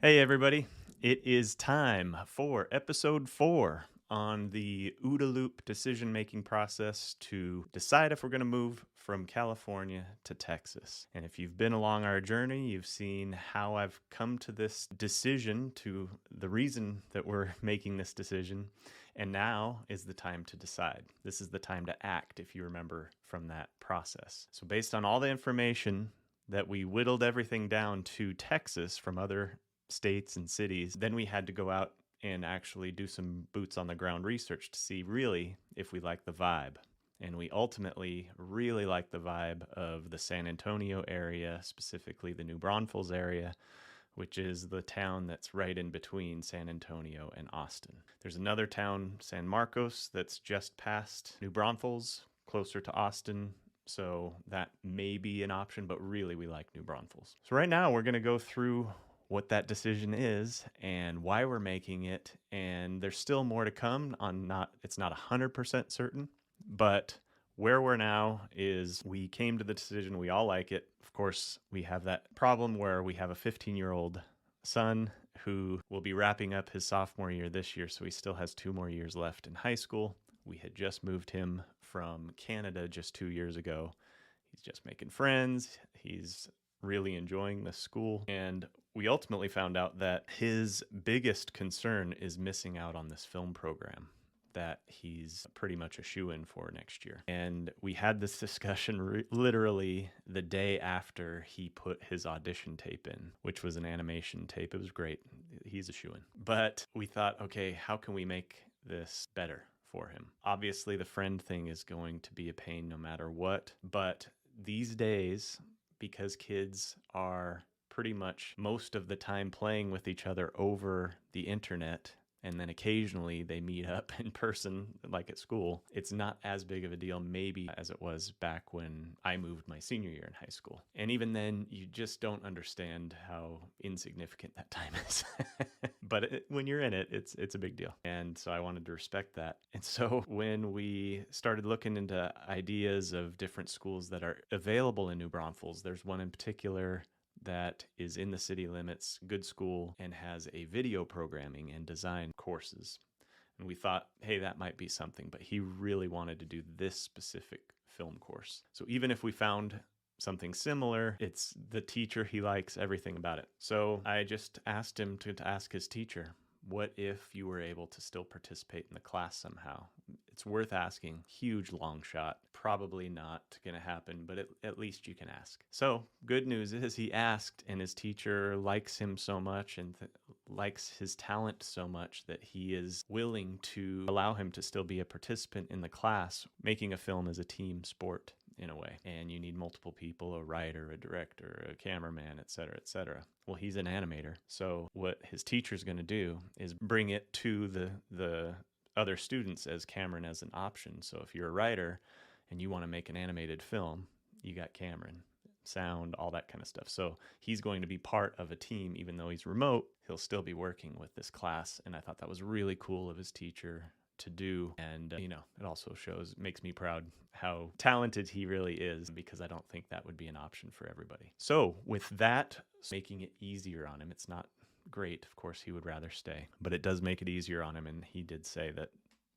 Hey, everybody. It is time for episode 4 on the OODA Loop decision making process to decide if we're going to move from California to Texas. And if you've been along our journey, you've seen how I've come to this decision, to the reason that we're making this decision. And now is the time to decide. This is the time to act, if you remember from that process. So, based on all the information that we whittled everything down to Texas from other states and cities, then we had to go out and actually do some boots on the ground research to see really if we like the vibe. And we ultimately really like the vibe of the San Antonio area, specifically the New Braunfels area, which is the town that's right in between San Antonio and Austin. There's another town, San Marcos, that's just past New Braunfels, closer to Austin. So that may be an option, but really we like New Braunfels. So right now we're going to go through what that decision is and why we're making it. And there's still more to come on it's not 100% certain, but where we're now is we came to the decision, we all like it. Of course, we have that problem where we have a 15-year-old son who will be wrapping up his sophomore year this year, so he still has 2 more years left in high school. We had just moved him from Canada just 2 years ago. He's just making friends. He's really enjoying the school. And we ultimately found out that his biggest concern is missing out on this film program that he's pretty much a shoo-in for next year. And we had this discussion literally the day after he put his audition tape in, which was an animation tape. It was great. He's a shoo-in. But we thought, okay, how can we make this better for him? Obviously, the friend thing is going to be a pain no matter what. But these days, because kids are pretty much most of the time playing with each other over the internet, and then occasionally they meet up in person like at school, it's not as big of a deal maybe as it was back when I moved my senior year in high school. And even then, you just don't understand how insignificant that time is. But when you're in it, it's a big deal. And so I wanted to respect that. And so when we started looking into ideas of different schools that are available in New Braunfels, there's one in particular that is in the city limits, good school, and has a video programming and design courses. And we thought, hey, that might be something, but he really wanted to do this specific film course. So even if we found something similar, it's the teacher he likes, everything about it. So I just asked him to ask his teacher, what if you were able to still participate in the class somehow? It's worth asking. Huge long shot. Probably not going to happen, but at least you can ask. So good news is he asked, and his teacher likes him so much and likes his talent so much that he is willing to allow him to still be a participant in the class. Making a film is a team sport in a way, and you need multiple people, a writer, a director, a cameraman, etc., etc. Well, he's an animator, so what his teacher's going to do is bring it to the other students as Cameron as an option. So if you're a writer and you want to make an animated film, you got Cameron, sound, all that kind of stuff. So he's going to be part of a team. Even though he's remote, he'll still be working with this class. And I thought that was really cool of his teacher to do. And, it also makes me proud how talented he really is, because I don't think that would be an option for everybody. So with that, making it easier on him, it's not great. Of course, he would rather stay, but it does make it easier on him. And he did say that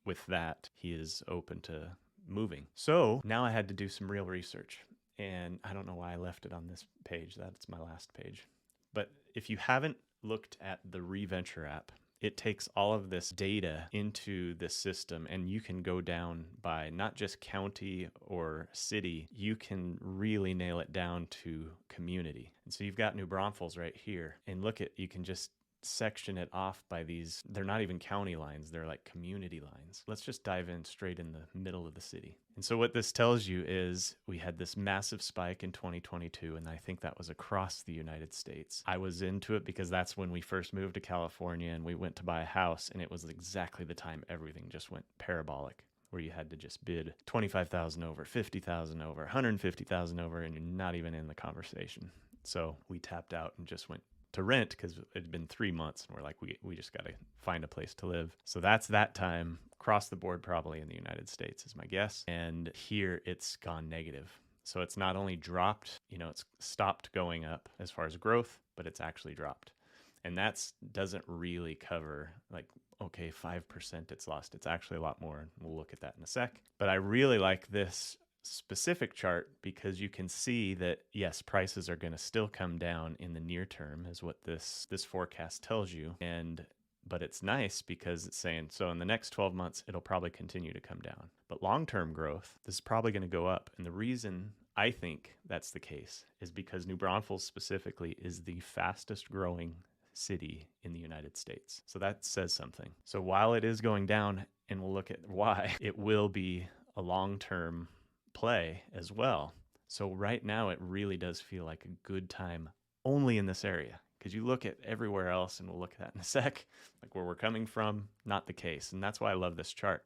with that, he is open to moving. So now I had to do some real research. And I don't know why I left it on this page. That's my last page. But if you haven't looked at the ReVenture app, it takes all of this data into this system, and you can go down by not just county or city, you can really nail it down to community. And so you've got New Braunfels right here, and you can just section it off by these, they're not even county lines, they're like community lines. Let's just dive in straight in the middle of the city. And so what this tells you is we had this massive spike in 2022, and I think that was across the United States. I was into it because that's when we first moved to California and we went to buy a house, and it was exactly the time everything just went parabolic, where you had to just bid 25,000 over, 50,000 over, 150,000 over, and you're not even in the conversation. So we tapped out and just went to rent because it had been 3 months, and we're like, we just got to find a place to live. So that's that time, across the board, probably in the United States is my guess. And here it's gone negative. So it's not only dropped, it's stopped going up as far as growth, but it's actually dropped. And that's doesn't really cover like, okay, 5% it's lost. It's actually a lot more. We'll look at that in a sec. But I really like this specific chart because you can see that yes, prices are going to still come down in the near term is what this forecast tells you. But it's nice because it's saying so in the next 12 months it'll probably continue to come down. But long-term growth, this is probably going to go up. And the reason I think that's the case is because New Braunfels specifically is the fastest growing city in the United States. So that says something. So while it is going down, and we'll look at why, it will be a long-term play as well. So right now it really does feel like a good time only in this area, because you look at everywhere else, and we'll look at that in a sec, like where we're coming from, not the case. And that's why I love this chart.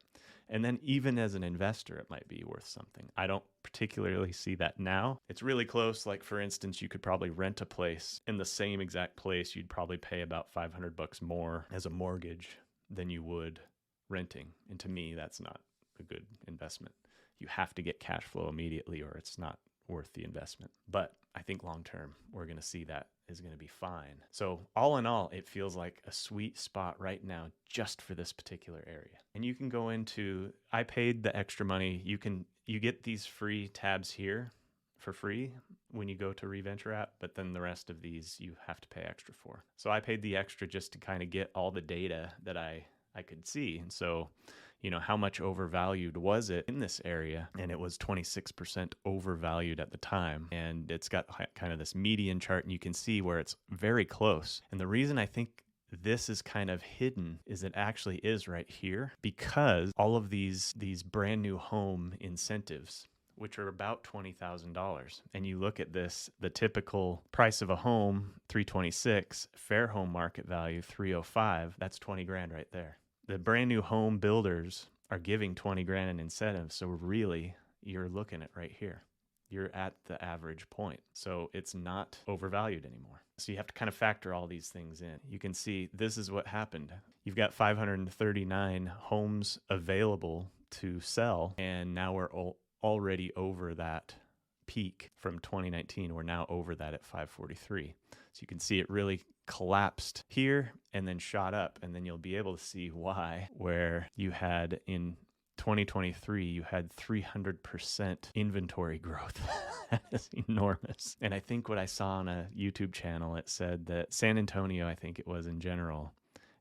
And then even as an investor, it might be worth something. I don't particularly see that now. It's really close. Like for instance, you could probably rent a place in the same exact place. You'd probably pay about $500 more as a mortgage than you would renting. And to me, that's not a good investment. You have to get cash flow immediately or it's not worth the investment. But I think long term, we're going to see that is going to be fine. So all in all, it feels like a sweet spot right now just for this particular area. And you can go into, I paid the extra money. You get these free tabs here for free when you go to Reventure app, but then the rest of these you have to pay extra for. So I paid the extra just to kind of get all the data that I could see. And so, how much overvalued was it in this area? And it was 26% overvalued at the time. And it's got kind of this median chart, and you can see where it's very close. And the reason I think this is kind of hidden is it actually is right here, because all of these brand new home incentives, which are about $20,000. And you look at this, the typical price of a home, $326, fair home market value, $305, that's 20 grand right there. The brand new home builders are giving 20 grand in incentives. So really, you're looking at right here. You're at the average point. So it's not overvalued anymore. So you have to kind of factor all these things in. You can see this is what happened. You've got 539 homes available to sell, and now we're already over that peak from 2019. We're now over that at 543. So you can see it really collapsed here and then shot up, and then you'll be able to see why, where you had in 2023, you had 300% inventory growth. That is enormous. And I think what I saw on a YouTube channel, it said that San Antonio, I think it was in general,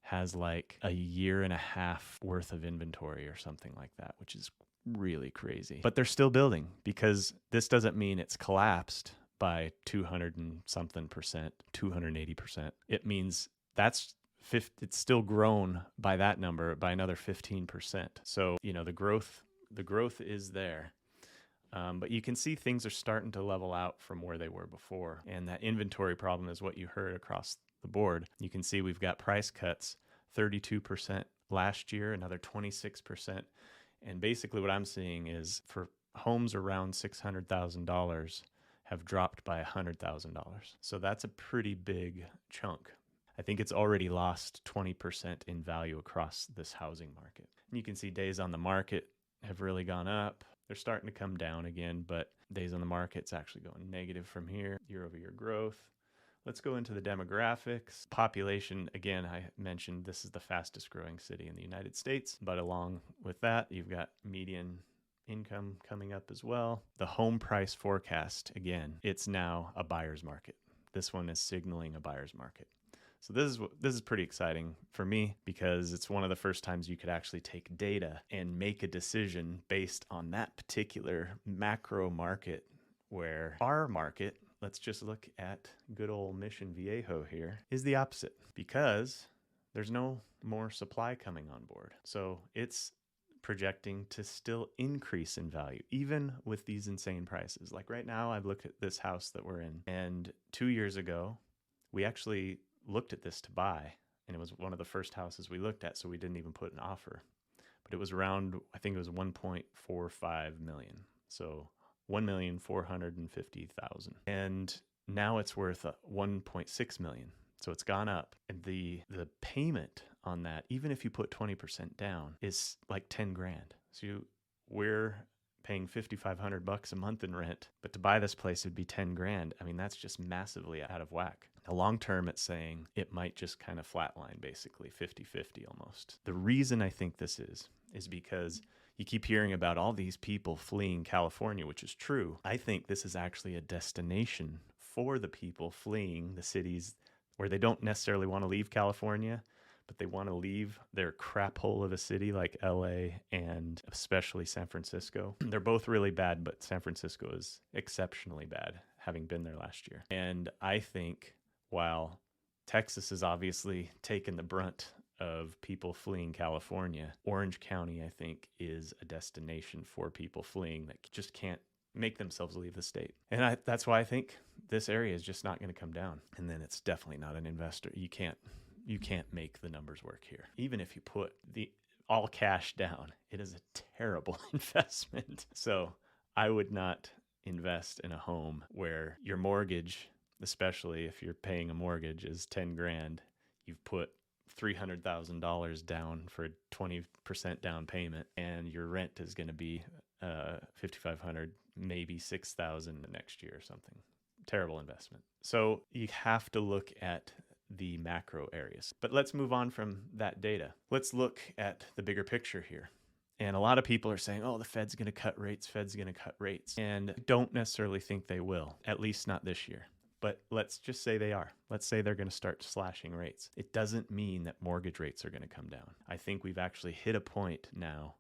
has like a year and a half worth of inventory or something like that, which is really crazy. But they're still building, because this doesn't mean it's collapsed by 200 and something percent, 280%. It means it's still grown by that number by another 15%. So, the growth is there. But you can see things are starting to level out from where they were before. And that inventory problem is what you heard across the board. You can see we've got price cuts, 32% last year, another 26%. And basically what I'm seeing is for homes around $600,000 have dropped by $100,000. So that's a pretty big chunk. I think it's already lost 20% in value across this housing market. And you can see days on the market have really gone up. They're starting to come down again, but days on the market's actually going negative from here, year-over-year growth. Let's go into the demographics. Population, again, I mentioned this is the fastest growing city in the United States, but along with that, you've got median income coming up as well. The home price forecast, again, it's now a buyer's market. This one is signaling a buyer's market. So this is pretty exciting for me, because it's one of the first times you could actually take data and make a decision based on that particular macro market, where our market, let's just look at good old Mission Viejo here, is the opposite, because there's no more supply coming on board. So it's projecting to still increase in value, even with these insane prices. Like right now, I've looked at this house that we're in, and 2 years ago, we actually looked at this to buy, and it was one of the first houses we looked at, so we didn't even put an offer. But it was around, I think it was 1.45 million. So 1,450,000. And now it's worth 1.6 million. So it's gone up. And the payment on that, even if you put 20% down, is like 10 grand. So we're paying $5,500 a month in rent, but to buy this place would be 10 grand. I mean, that's just massively out of whack. Long term, it's saying it might just kind of flatline, basically 50-50 almost. The reason I think this is because you keep hearing about all these people fleeing California, which is true. I think this is actually a destination for the people fleeing the cities where they don't necessarily want to leave California, but they want to leave their crap hole of a city like LA and especially San Francisco. They're both really bad, but San Francisco is exceptionally bad, having been there last year. And I think while Texas has obviously taken the brunt of people fleeing California, Orange County, I think, is a destination for people fleeing that just can't make themselves leave the state. And that's why I think this area is just not going to come down. And then it's definitely not an investor. You can't make the numbers work here. Even if you put the all cash down, it is a terrible investment. So I would not invest in a home where your mortgage, especially if you're paying a mortgage, is 10 grand. You've put $300,000 down for a 20% down payment, and your rent is going to be $5,500, maybe $6,000 next year or something. Terrible investment. So you have to look at the macro areas. But let's move on from that data. Let's look at the bigger picture here. And a lot of people are saying, oh, the Fed's going to cut rates, Fed's going to cut rates. And I don't necessarily think they will, at least not this year. But let's just say they are. Let's say they're going to start slashing rates. It doesn't mean that mortgage rates are going to come down. I think we've actually hit a point now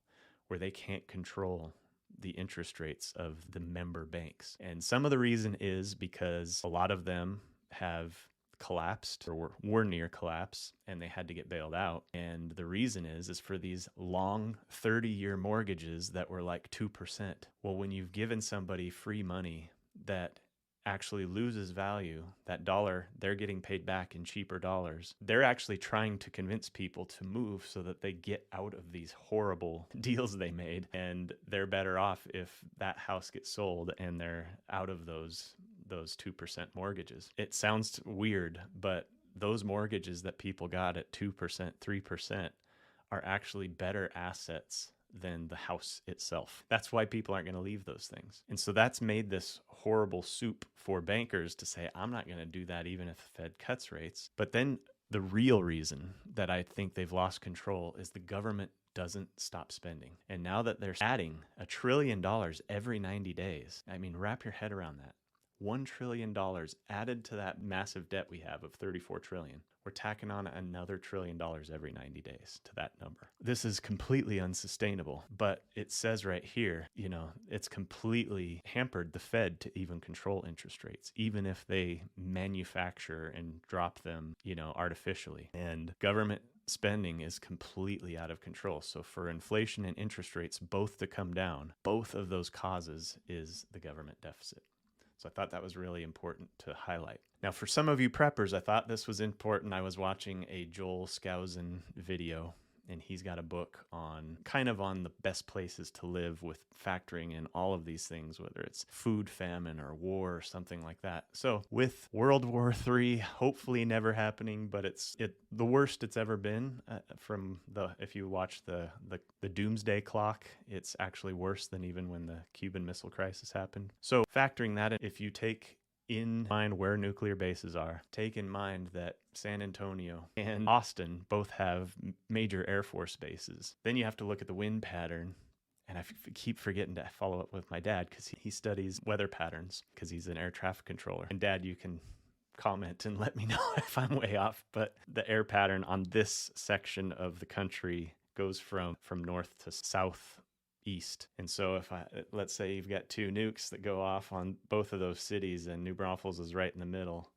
where they can't control the interest rates of the member banks. And some of the reason is because a lot of them have collapsed or were near collapse and they had to get bailed out. And the reason is for these long 30-year mortgages that were like 2%. Well, when you've given somebody free money that actually loses value, that dollar, they're getting paid back in cheaper dollars. They're actually trying to convince people to move so that they get out of these horrible deals they made. And they're better off if that house gets sold and they're out of those 2% mortgages. It sounds weird, but those mortgages that people got at 2%, 3% are actually better assets than the house itself. That's why people aren't going to leave those things. And so that's made this horrible soup for bankers to say, I'm not going to do that even if the Fed cuts rates. But then the real reason that I think they've lost control is the government doesn't stop spending. And now that they're adding $1 trillion every 90 days, I mean, wrap your head around that. $1 trillion added to that massive debt we have of $34 trillion. We're tacking on another $1 trillion every 90 days to that number. This is completely unsustainable, but it says right here, it's completely hampered the Fed to even control interest rates, even if they manufacture and drop them, artificially. And government spending is completely out of control. So for inflation and interest rates both to come down, both of those causes is the government deficit. So I thought that was really important to highlight. Now, for some of you preppers, I thought this was important. I was watching a Joel Skousen video, and he's got a book on the best places to live with factoring in all of these things, whether it's food famine or war or something like that. So with World War III hopefully never happening, but it's the worst it's ever been if you watch the doomsday clock, it's actually worse than even when the Cuban Missile Crisis happened. So factoring that in, if you take in mind where nuclear bases are, take in mind that San Antonio and Austin both have major Air Force bases. Then you have to look at the wind pattern. And I keep forgetting to follow up with my dad because he studies weather patterns because he's an air traffic controller. And Dad, you can comment and let me know if I'm way off. But the air pattern on this section of the country goes from north to south east. And so let's say you've got two nukes that go off on both of those cities and New Braunfels is right in the middle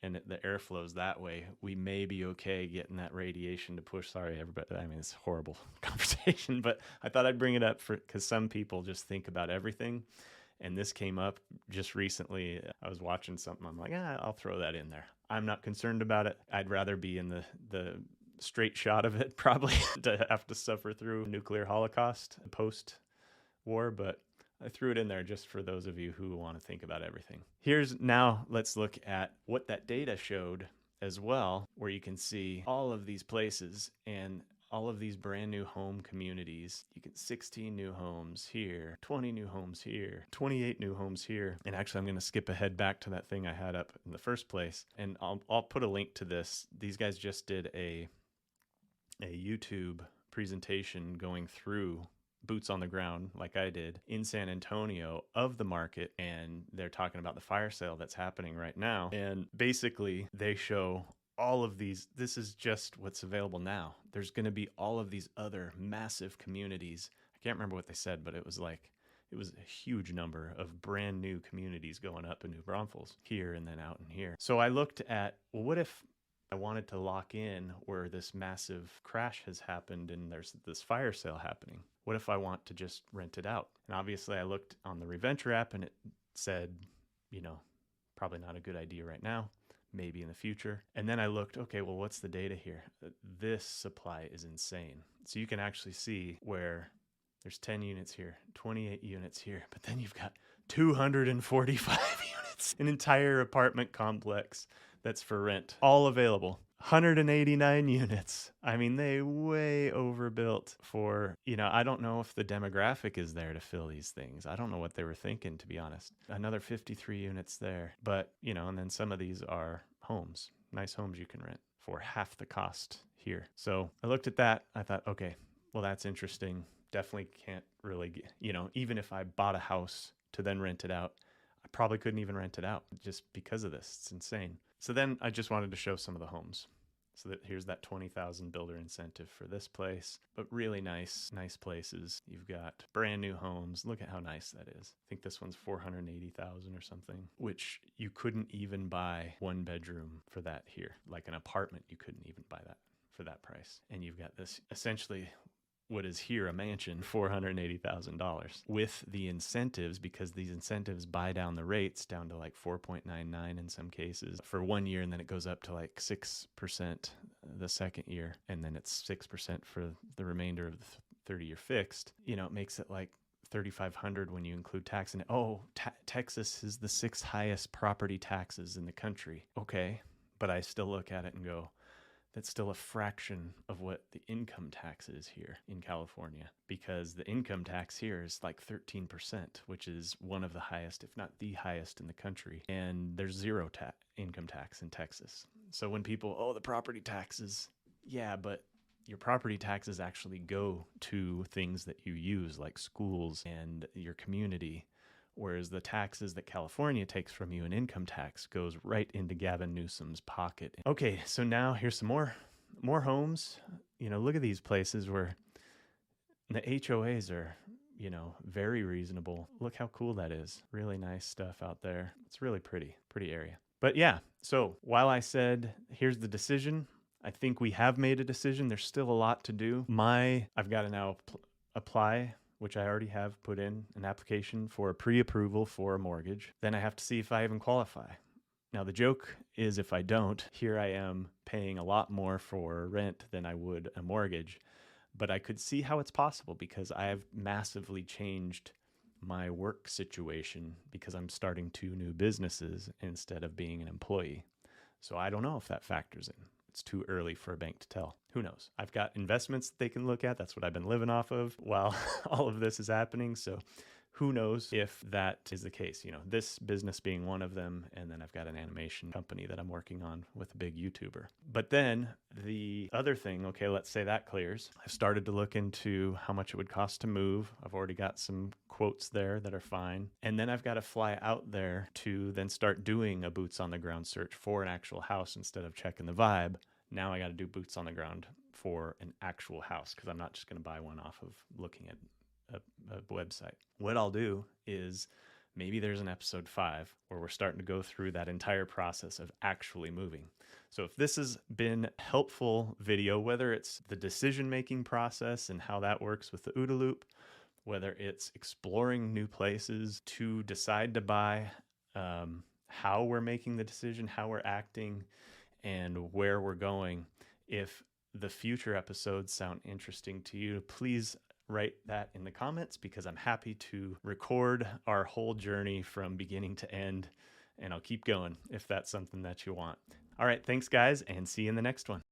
and the air flows that way, we may be okay getting that radiation to push. Sorry, everybody. I mean, it's a horrible conversation, but I thought I'd bring it up because some people just think about everything. And this came up just recently. I was watching something. I'm like, I'll throw that in there. I'm not concerned about it. I'd rather be in the straight shot of it probably to have to suffer through nuclear holocaust post-war, but I threw it in there just for those of you who want to think about everything. Let's look at what that data showed as well, where you can see all of these places, and all of these brand new home communities. You get 16 new homes here, 20 new homes here, 28 new homes here. And actually, I'm going to skip ahead back to that thing I had up in the first place. And I'll put a link to this. These guys just did a YouTube presentation going through boots on the ground like I did in San Antonio of the market, and they're talking about the fire sale that's happening right now. And basically they show all of these. This is just what's available now. There's going to be all of these other massive communities. I can't remember what they said, but it was a huge number of brand new communities going up in New Braunfels here and then out in here. So I looked at, well, what if I wanted to lock in where this massive crash has happened and there's this fire sale happening? What if I want to just rent it out? And obviously I looked on the Reventure app and it said, probably not a good idea right now, maybe in the future. And then I looked, okay, well, what's the data here? This supply is insane. So you can actually see where there's 10 units here, 28 units here, but then you've got 245 units, an entire apartment complex that's for rent, all available. 189 units. I mean, they way overbuilt for, I don't know if the demographic is there to fill these things. I don't know what they were thinking, to be honest. Another 53 units there. But, and then some of these are homes, nice homes you can rent for half the cost here. So I looked at that. I thought, okay, well, that's interesting. Definitely can't really, even if I bought a house to then rent it out, I probably couldn't even rent it out just because of this. It's insane. So then I just wanted to show some of the homes. So that here's that 20,000 builder incentive for this place, but really nice places. You've got brand new homes. Look at how nice that is. I think this one's 480,000 or something, which you couldn't even buy one bedroom for that here. Like an apartment, you couldn't even buy that for that price. And you've got this essentially what is here a mansion, $480,000 with the incentives, because these incentives buy down the rates down to like 4.99 in some cases for 1 year, and then it goes up to like 6% the second year, and then it's 6% for the remainder of the 30-year fixed. It makes it like $3,500 when you include tax. And Texas is the 6th highest property taxes in the country. Okay, but I still look at it and go, that's still a fraction of what the income tax is here in California, because the income tax here is like 13%, which is one of the highest, if not the highest in the country. And there's zero income tax in Texas. So when people, the property taxes, yeah, but your property taxes actually go to things that you use like schools and your community. Whereas the taxes that California takes from you in income tax goes right into Gavin Newsom's pocket. Okay, so now here's some more homes. Look at these places where the HOAs are, very reasonable. Look how cool that is. Really nice stuff out there. It's really pretty area. But yeah, so while I said, here's the decision, I think we have made a decision. There's still a lot to do. I've got to now apply, which I already have put in an application for a pre-approval for a mortgage. Then I have to see if I even qualify. Now, the joke is if I don't, here I am paying a lot more for rent than I would a mortgage. But I could see how it's possible because I have massively changed my work situation because I'm starting 2 new businesses instead of being an employee. So I don't know if that factors in. It's too early for a bank to tell. Who knows? I've got investments that they can look at. That's what I've been living off of while all of this is happening. So who knows if that is the case, this business being one of them. And then I've got an animation company that I'm working on with a big YouTuber. But then the other thing, okay, let's say that clears. I've started to look into how much it would cost to move. I've already got some quotes there that are fine. And then I've got to fly out there to then start doing a boots on the ground search for an actual house instead of checking the vibe. Now I got to do boots on the ground for an actual house because I'm not just going to buy one off of looking at a website. What I'll do is maybe there's an episode 5 where we're starting to go through that entire process of actually moving. So if this has been a helpful video, whether it's the decision-making process and how that works with the OODA Loop, whether it's exploring new places to decide to buy, how we're making the decision, how we're acting, and where we're going. If the future episodes sound interesting to you, please write that in the comments because I'm happy to record our whole journey from beginning to end, and I'll keep going if that's something that you want. All right, thanks guys, and see you in the next one.